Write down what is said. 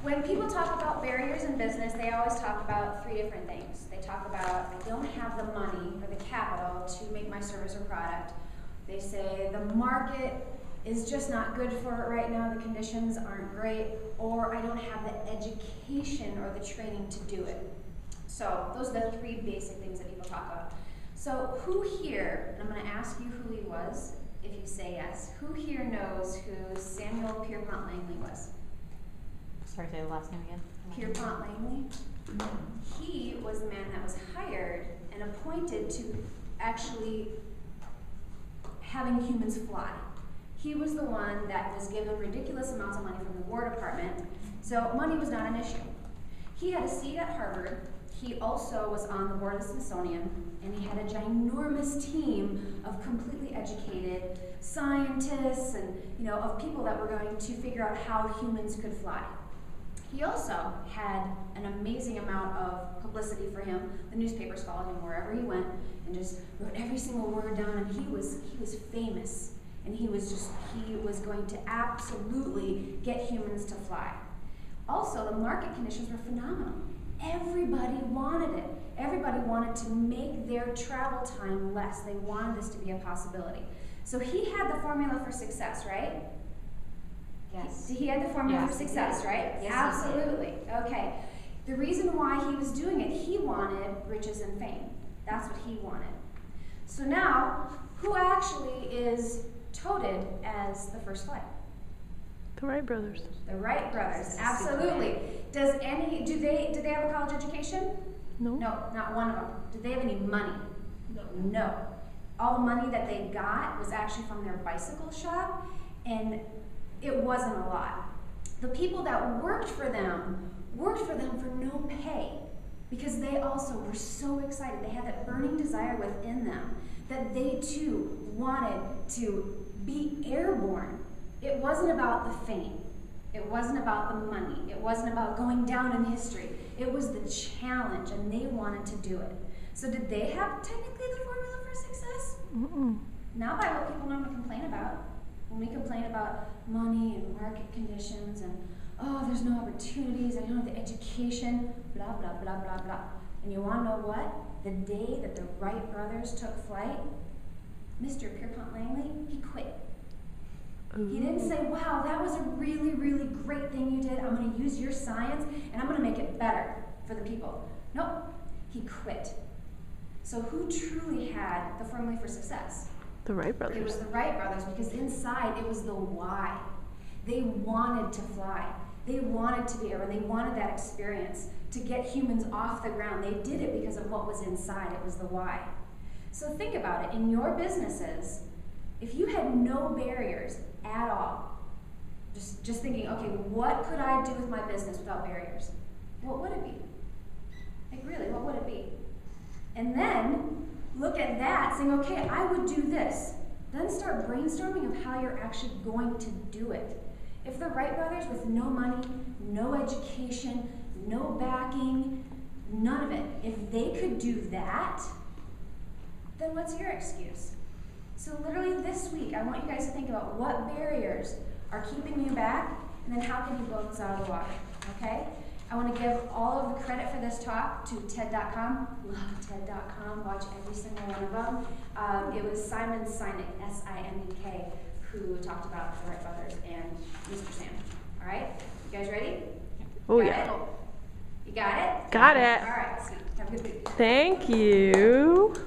When people talk about barriers in business, they always talk about three different things. They talk about, I don't have the money or the capital to make my service or product. They say the market is just not good for it right now, the conditions aren't great, or I don't have the education or the training to do it. So those are the three basic things that people talk about. So who here, and I'm going to ask you who he was, if you say yes, who here knows who Samuel Pierpont Langley was? Sorry, say the last name again. Pierpont Langley? He was the man that was hired and appointed to actually having humans fly. He was the one that was given ridiculous amounts of money from the War Department, so money was not an issue. He had a seat at Harvard. He also was on the board of the Smithsonian, and he had a ginormous team of completely educated scientists and of people that were going to figure out how humans could fly. He also had an amazing amount of publicity for him. The newspapers followed him wherever he went and just wrote every single word down, and he was famous. And he was going to absolutely get humans to fly. Also, the market conditions were phenomenal. Everybody wanted it. Everybody wanted to make their travel time less. They wanted this to be a possibility. So he had the formula for success, right? Yes. He had the formula for success, right? Yes, absolutely. Okay. The reason why he was doing it, he wanted riches and fame. That's what he wanted. So now, who actually is touted as the first flight? The Wright brothers. The Wright brothers, absolutely. Did they have a college education? No. No, not one of them. Did they have any money? No. All the money that they got was actually from their bicycle shop, and it wasn't a lot. The people that worked for them for no pay, because they also were so excited. They had that burning desire within them that they too wanted to be airborne. It wasn't about the fame. It wasn't about the money. It wasn't about going down in history. It was the challenge, and they wanted to do it. So did they have technically the formula for success? Not by what people normally complain about. When we complain about money and market conditions and, oh, there's no opportunities, I don't have the education, blah, blah, blah, blah, blah. And you want to know what? The day that the Wright brothers took flight, Mr. Pierpont Langley, he quit. He didn't say, wow, that was a really, really great thing you did. I'm going to use your science, and I'm going to make it better for the people. Nope, he quit. So who truly had the formula for success? The Wright brothers. It was the Wright brothers, because inside it was the why. They wanted to fly. They wanted to be airborne. They wanted that experience to get humans off the ground. They did it because of what was inside. It was the why. So think about it. In your businesses, if you had no barriers at all, just thinking, okay, what could I do with my business without barriers? What would it be? Like really, what would it be? And then look at that, saying, okay, I would do this. Then start brainstorming of how you're actually going to do it. If the Wright brothers with no money, no education, no backing, none of it, if they could do that, then what's your excuse? So literally this week, I want you guys to think about what barriers are keeping you back, and then how can you blow those out of the water, okay? I want to give all of the credit for this talk to TED.com. Love TED.com, watch every single one of them. It was Simon Sinek, S-I-N-E-K, who talked about the Wright brothers and Mr. Sam. All right, you guys ready? Oh, got yeah. It? You got it? Got it. All right, sweet. Have a good week. Thank you.